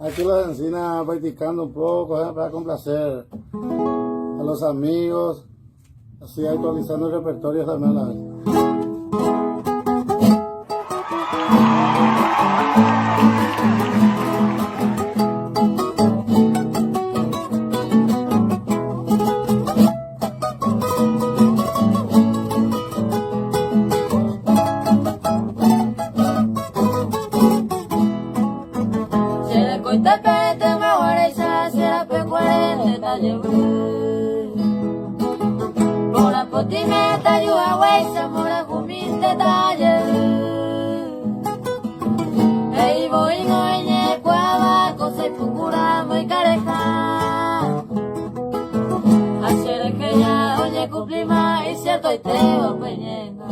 Aquí en la encina practicando un poco, para complacer a los amigos, así actualizando el repertorio también a la vez. Itapete mawarecha sera pe 40 tayebu Mora potimeta yua weisa mora kuminte tayebu Ei voy ngoine kwaba kose pukura muy careja Ashere que ya oye cumplima y cierto y te orpeñenga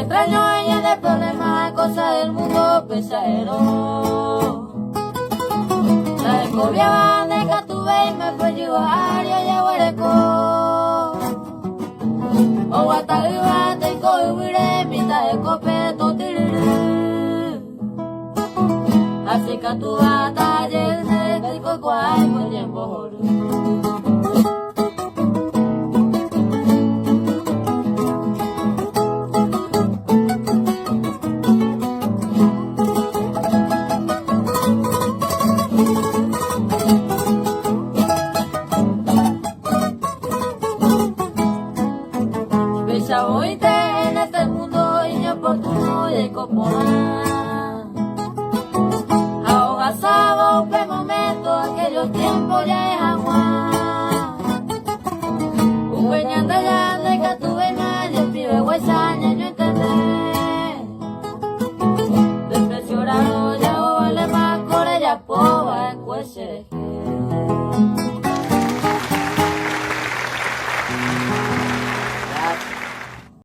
Extraño ella de problemas, cosas del mundo pesadero. La escobiaba de Catuve y me fue llevar y a Huereco. O Guatagua te cohibiré, mitad de copeto tiriri. Así que tu batalla se te cocuay por tiempo. Ya oíste en este mundo inoportuno y coponar. Ahogazaba un momento, aquellos tiempos ya es agua. Un peñando ya de que tuve más, y el pibe huesaña yo entendé. Desprecio raro, ya vale más, con ella poba en cueche.